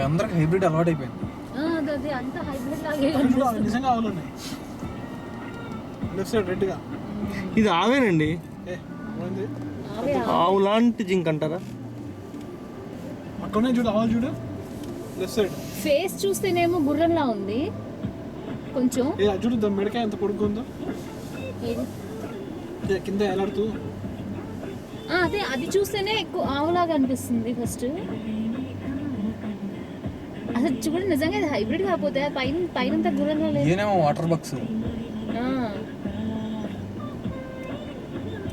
అందరికి హైబ్రిడ్ అలవాటు అయిపోయింది. నిజంగా ఆవులు ఉన్నాయి. లెఫ్ట్ సైడ్ రెడ్గా ఇది ఆవేనండి. ఆవు లాంటి జింక్ అంటారా? అక్కడనే చూడు ఆవులు చూడు. లెఫ్ట్ సైడ్ ఫేస్ చూస్తేనేమో గుర్రంలా ఉంది కొంచెం. చూడు దాని మెడకాయ ఎంత పొడుగుందో కింద ఎలాడుతూ. అదే అది చూస్తేనే ఎక్కువ ఆవులాగా అనిపిస్తుంది ఫస్ట్. అసలు చూడు నిజంగా ఇది హైబ్రిడ్ కాకపోతే పైన గుర్రంగా లేదు. వాటర్ బక్స్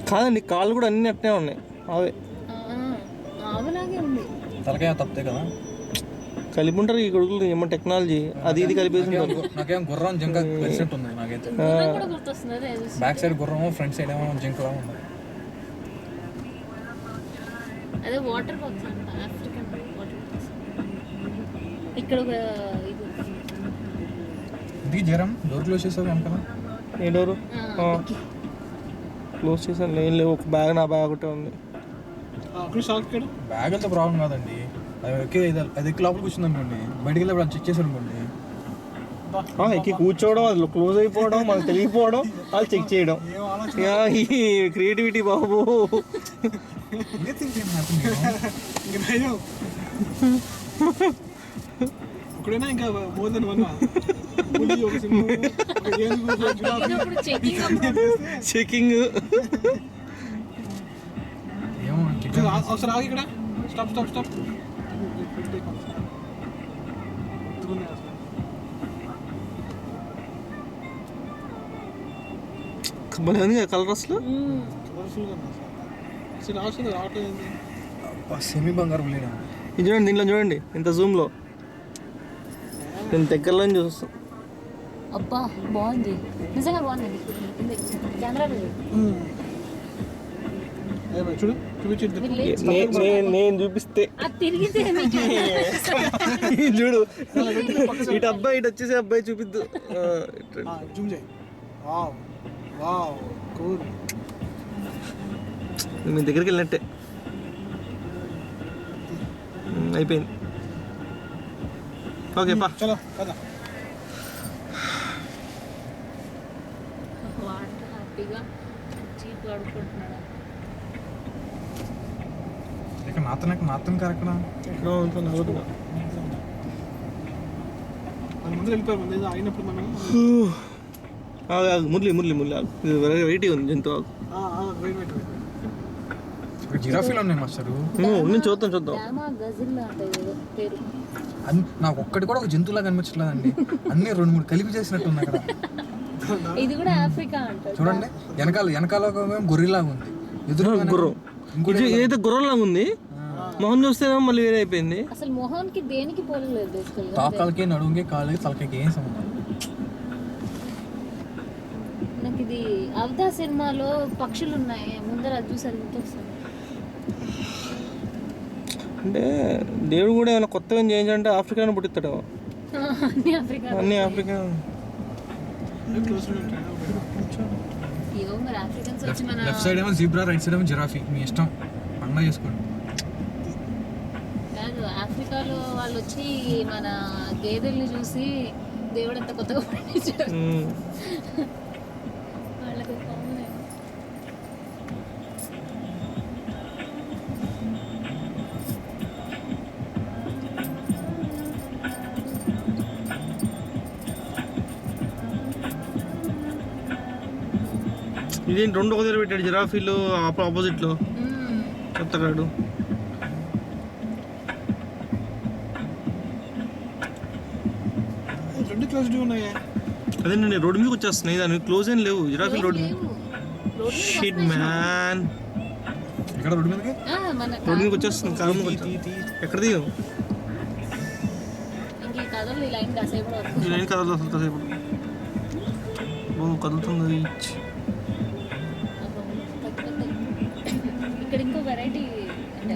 కాదండి, కాళ్ళు కూడా అన్ని అట్నే ఉన్నాయి. అవే ఆవులాగే ఉంది. తలకాయ తప్పితే కదా కలిపి ఉంటారు ఈ కొడుకులు. ఏమో టెక్నాలజీ అది ఇది కలిపేసి ఉంటారు. నాకేం గుర్రం జింక కలిసినట్టు ఉంది నాకైతే. బ్యాక్ సైడ్ గుర్రం, ఫ్రంట్ సైడ్ ఏమో జింకలా ఉంది. అదే వాటర్ బాక్స్ అంట, ఆఫ్రికన్ వాటర్ బాక్స్. ఇక్కడ ఒక ఇది జ్వరం డోర్ క్లోజ్ చేసావు వెనకాల. ఏ డోరు? క్లోజ్ చేసాను. లేవు, ఒక బ్యాగ్, నా బ్యాగ్ ఒకటే ఉంది. బ్యాగ్ వెళ్తే ప్రాబ్లం కాదండి. అది ఎక్కి లోపలికి వచ్చింది అనుకోండి, బయటికి వెళ్ళి చెక్ చేశారు అనుకోండి. ఎక్కి కూర్చోవడం, అది క్లోజ్ అయిపోవడం, మనకు తెలియకపోవడం, వాళ్ళు చెక్ చేయడం. ఈ క్రియేటివిటీ బాబు. ఇక్కడైనా ఇంకా మోర్ దెన్ వన్ చెకింగ్. ఒకసారి ఆగి ఇక్కడ. Stop stop stop. కలర్ అసలు సెమీ బంగారం లేడా? ఇది చూడండి, దీంట్లో చూడండి ఇంత జూమ్లో. నేను దగ్గరలో చూస్తాను. అబ్బా బాగుంది, నిజంగా బాగుంది. కెమెరా చూడు నేను చూపిస్తే చూడు, ఇటు అబ్బాయి ఇటు వచ్చేసి అబ్బాయి చూపిద్దు. మీ దగ్గరికి వెళ్ళినట్టే అయిపోయింది. ఓకే పా. చలో కదా. హ్యాపీగా జీప్ ఆడుకుంటున్నాడు. నాతను కరెక్ట్ ముందు వెళ్ళిపోయారు. ముందు అయినప్పుడు మనం మురళి వెరైటీ ఉంది జంతువు. జిరాఫీలు ఉన్నాయి మాస్టర్. చూద్దాం. నాకు ఒక్కటి కూడా ఒక జంతువులా కనిపించలేదండి. అన్ని 2-3 కలిపి చేసినట్టు ఉన్నాయి అక్కడ. ఇది కూడా ఆఫ్రికా అంటారు. చూడండి, వెనకాల గొర్రెలాగా ఉంది, ఎదురు గుర్రం. ఏదైతే గుర్రంలాగా ఉంది, మొహం చూస్తే మళ్ళీ వేరే అయిపోయింది. అసలు మొహానికి దేనికి పోలేదు. తాకాలకి, నడుముకి, కాళ్ళకి, తలకాయకి ఏం సంబంధం. నాకు ఇది అవతార్ సినిమాలో పక్షులు ఉన్నాయి ముందర, అది చూసి అంటే దేవుడు కూడా ఏమైనా కొత్తగా చేయించాలంటే ఆఫ్రికాను పుట్టిస్తాడు. అన్ని ఆఫ్రికా. లెఫ్ట్ సైడ్ ఏమో జీబ్రా, రైట్ సైడ్ ఏమో జిరాఫీ. మీ ఇష్టం, పండుగ చేసుకోండి. కాదు, ఆఫ్రికాలో వాళ్ళు వచ్చి మన గేదెల్ని చూసి దేవుడు అంత కొత్తగా పండించారు. వాళ్ళకి ఇదేంటి 2 ఒక దగ్గర పెట్టాడు జిరాఫీలు ఆపోజిట్లో. చెత్తగాడు. అదేనండి, రోడ్డు మీదకి వచ్చేస్తున్నాయి, దాని క్లోజ్ ఏం లేవు జిరాఫీలు. Road shit man. ఇక్కడ రోడ్డు మీదకి వచ్చేస్తుంది. కారు ఎక్కడ దిగు ఈ లైన్ కదలదు అసలు కాసేపు. కదులుతుంది. ఇక్కడ ఇంకో వెరైటీ అంటే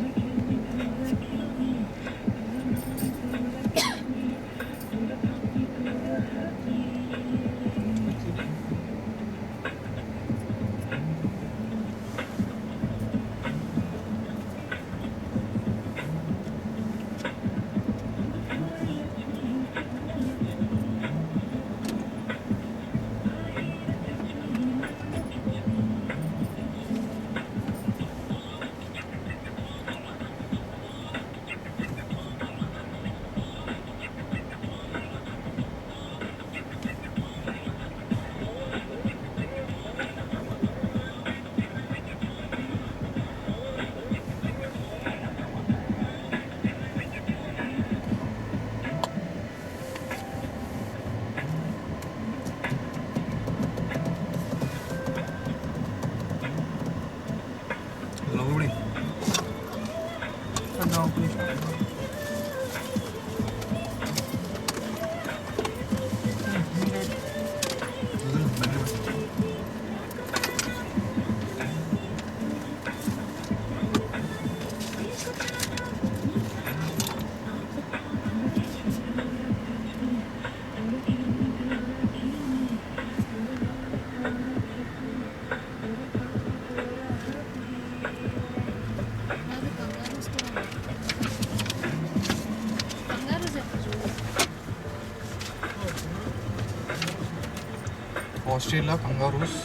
ఆస్ట్రేలియా కంగారూస్,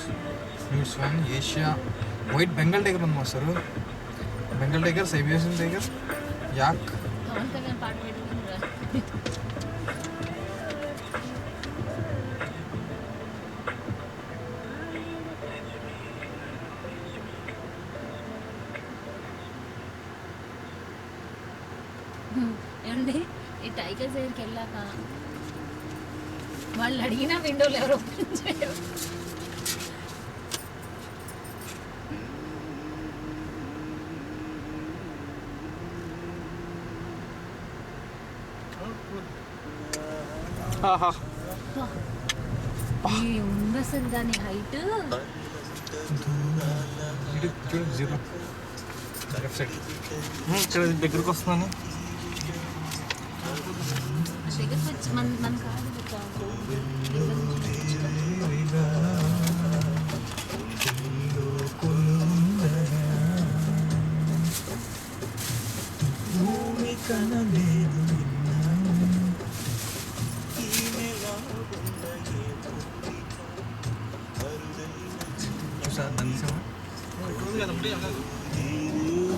న్యూస్ వన్, ఏషియా వైట్ బెంగాల్ టైగర్ ఉంది master. Bengal tiger, Siberian tiger, yak. పాట పెట్టుకుంటారా? ఏమండి ఈ టైగర్స్ దగ్గరికి వెళ్ళాక వాళ్ళు అడిగిన విండోలు ఎవరు ఓపెన్ చేయరు. ఉంది అసలు దాని హైట్. జీరో లెఫ్ట్ సైడ్ ఇక్కడ దగ్గరకు వస్తున్నాను. దగ్గరికి వచ్చి మన కాదు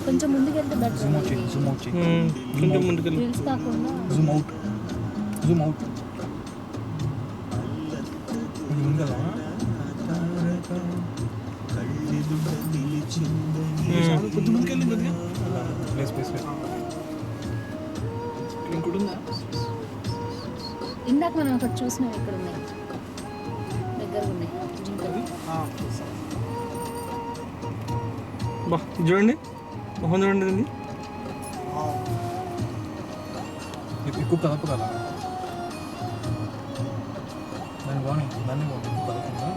కొంచెం ముందుకెళ్తే బెటర్. కొంచెం ముందుకెళ్ళి రీల్స్ కాకుండా జూమ్ అవుట్, జూమ్ అవుట్. ఉంది కదా కొంచెం ముందుకెళ్ళి కొద్దిగా ప్లేస్ ప్లేస్ ఇంకోటి ఉందా? ఇందాక మనం ఒకటి చూసినాం, ఇక్కడ ఉన్నాయి, దగ్గర ఉన్నాయి జింకలు. బా చూడండి, మొహం చూడండి ఇది. ఎక్కువ కదపు కదా దాన్ని బాగుంది, దాన్ని బాగుంది ఎక్కువ కదపకుండా.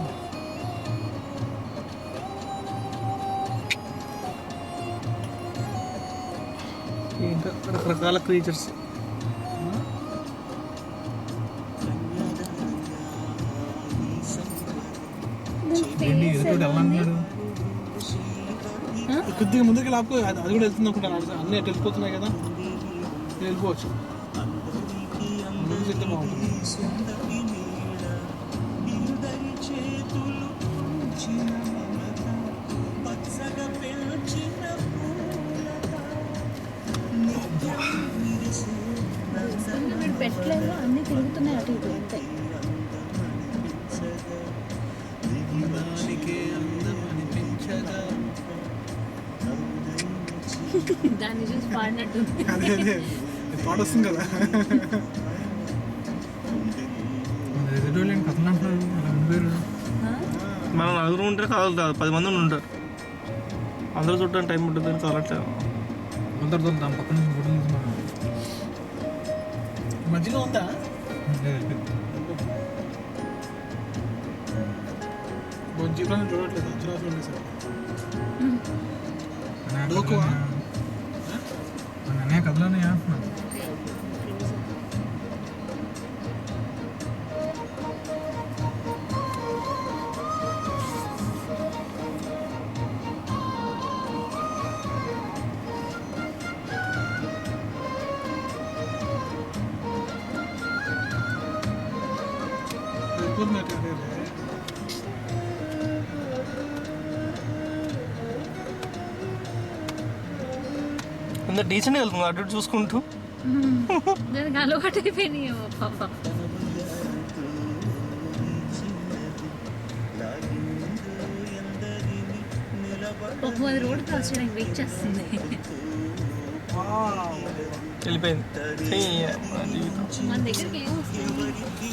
ఇంకా రకరకాల క్రీచర్స్. ఏంటి ఎదుటి వెళ్ళాడు కొద్దిగా ముందుకు లాపు, అది కూడా వెళ్తుంది అనుకుంటాను. అన్నీ అటు వెళ్ళిపోతున్నాయి కదా, వెళ్ళిపోవచ్చు. ముందుకు చెప్తే బాగుంటుంది. వీడు పెట్టలేదు, అన్నీ తిరుగుతున్నాయి అటు ఇటు అంతే. దాన్ని చూసి పాడినట్టుంది. అదే అదే పాట వస్తుంది కదా. ఎదుటి వాళ్ళు కథలు అంటున్నారు అలా ఉండిపోయారు. మనం నలుగురు ఉంటే కదలుతుంది, 10 మంది ఉంటారు. అందరూ చూడడానికి టైం ఉంటుంది అని కదలట్లేదు. కొందరు దాని పక్కన నుంచి ఫోటో తీసుకున్నాను. మధ్యలో ఉందా? జీప్లను చూడట్లేదు, అచ్చరాసు ఉంది సార్. అనే కథలోనే అంటున్నాను. అందరు డీసెంట్గా వెళ్తుంది అటు ఇటు చూసుకుంటూ. దానికి అలవాటు అయిపోయినాయి పాప. పాపం అది రోడ్ క్రాస్ చేయడానికి వెయిట్ చేస్తుంది. వెళ్ళిపోయింది. మన దగ్గరికి ఏం వస్తుంది?